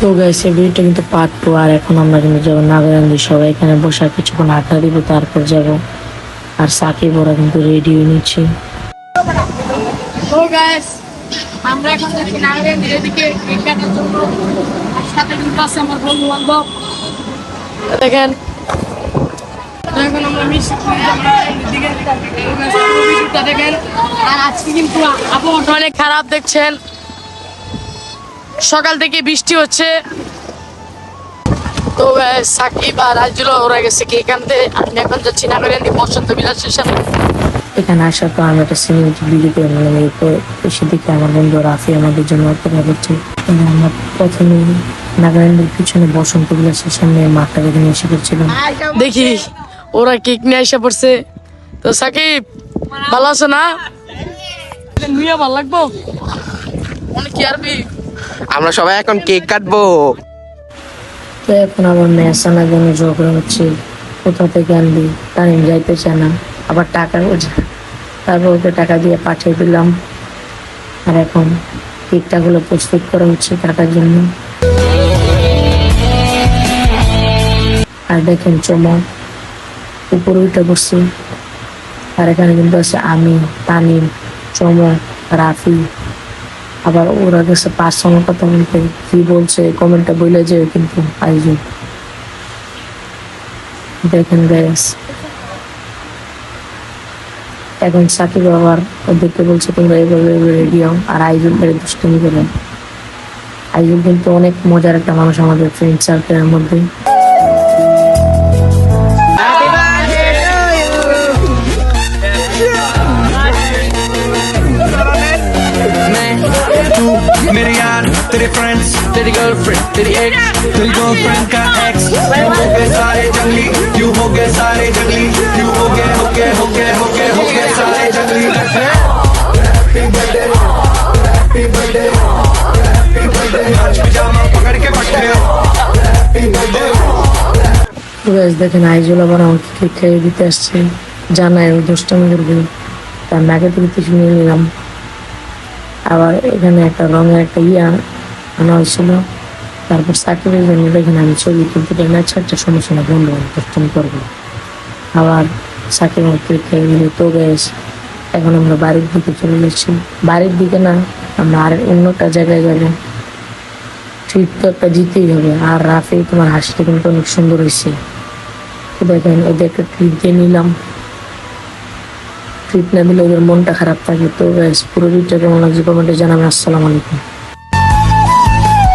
তো গাইস এই ভিডিওটা কিন্তু পার্ট 2, আর এখন আমরা কিন্তু যাবো নাগাল্যান্ডে। সবাই এখানে বসে আর কিছুক্ষণ আড্ডা দিব, তারপর যাব। আর সাকিব ওরা কিন্তু রেডি হয়ে নিচ্ছে। তো গাইস আমরা এখন যাচ্ছি নাগাল্যান্ডের এদিকে কেক কাটার জন্য। আর সাথে কিন্তু আছে আমার বন্ধু বান্ধব। দেখেন এখন আমরা মিষ্টি দিকে ভিডিওটা দেখেন। আর আজকে কিন্তু আবহাওয়াটা অনেক খারাপ, দেখছেন সকাল থেকে বৃষ্টি হচ্ছে। তো সাকিব আর রাজুল ওরা গেছে কেক আনতে। আমি এখন যাচ্ছি নাগাল্যান্ডে বসন্ত বিলাসের সাথে। এখানে আসার পর আমি একটা সিনেমেটিক ভিডিও করে নিলাম। এরপর সেদিকে আমার বন্ধু রাফি আমাদের জন্য অপেক্ষা করছে। আমরা প্রথমে নাগাল্যান্ডের পিছনে বসন্ত বিলাসের সামনে মাঠটা দেখে এসে পড়ছিলাম। দেখি ওরা কেক নিয়ে এসে পড়ছে। তো সাকিব ভালো আছো না? ভালো লাগবো অনেক কি আরবি। আমরা সবাই এখন কেক কাটবো। তো এখন আবার ম্যাচ আনার জন্য ঝগড়া হচ্ছে, কোথা থেকে আনবি। তানিম যাইতে চায় না, আবার টাকা বোঝা। তারপর ওকে টাকা দিয়ে পাঠিয়ে দিলাম। আর এখন কেকটা গুলো প্রস্তুত করা হচ্ছে কাটার জন্য। আর দেখেন চমক উপরে উঠে বসছে। আর এখানে কিন্তু আছে আমি, তানিম, চমক, রাফি। আবার ওরা গেছে পার্সোনাল কথা বলতে, কি বলছে কমেন্টটা বলে যায় কিন্তু আইজু। দেখেন গাইস এখন সাকিব আবার ওদেরকে বলছে তোমরা এভাবে রেডি হও। আর আইজুল দুষ্টুমি করে। আইজুল কিন্তু অনেক মজার একটা মানুষ আমাদের ফ্রেন্ড সার্কেলের মধ্যে। मेरे यार तेरे फ्रेंड्स तेरी गर्लफ्रेंड तेरी एक्स तेरी गर्लफ्रेंड का एक्स यू हो गए सारे जंगली यू हो गए सारे जंगली यू हो गए सारे जंगली happy birthday happy birthday happy birthday आज पिजामा पकड़ के बैठे हैप्पी बर्थडे। দেখেন আইজুল আবার আমাকে কেক খাইয়ে দিতে আসছে, জানায় ও দুষ্টামি করবে। তার নাকে থেকে কিছু নিয়ে নিলাম। আবার এখানে একটা রঙের একটা আনা হয়েছিল। তারপর সাকিবের জন্য এখানে আমি ছবি তুলতে পারি না, একটা সমস্যা না, বন্ধু দুষ্টামি করবো। আবার সাকিব আমাকে খেয়ে দিল। তো বেশ এখন আমরা বাড়ির দিকে চলে যাচ্ছি। বাড়ির দিকে না, আমরা আর অন্য একটা জায়গায় যাবো। ট্রিপ তো একটা জিতেই হবে। আর রাফি তোমার হাসিটা কিন্তু অনেক সুন্দর হয়েছে। তো দেখেন ওদের একটা ট্রিপ দিয়ে নিলাম। ট্রিপ না দিলে ওদের মনটা খারাপ থাকে। তো ব্যাস পুরো ভিডিওটা কেমন লাগছে কমেন্টে জানাবেন। আসসালামু আলাইকুম।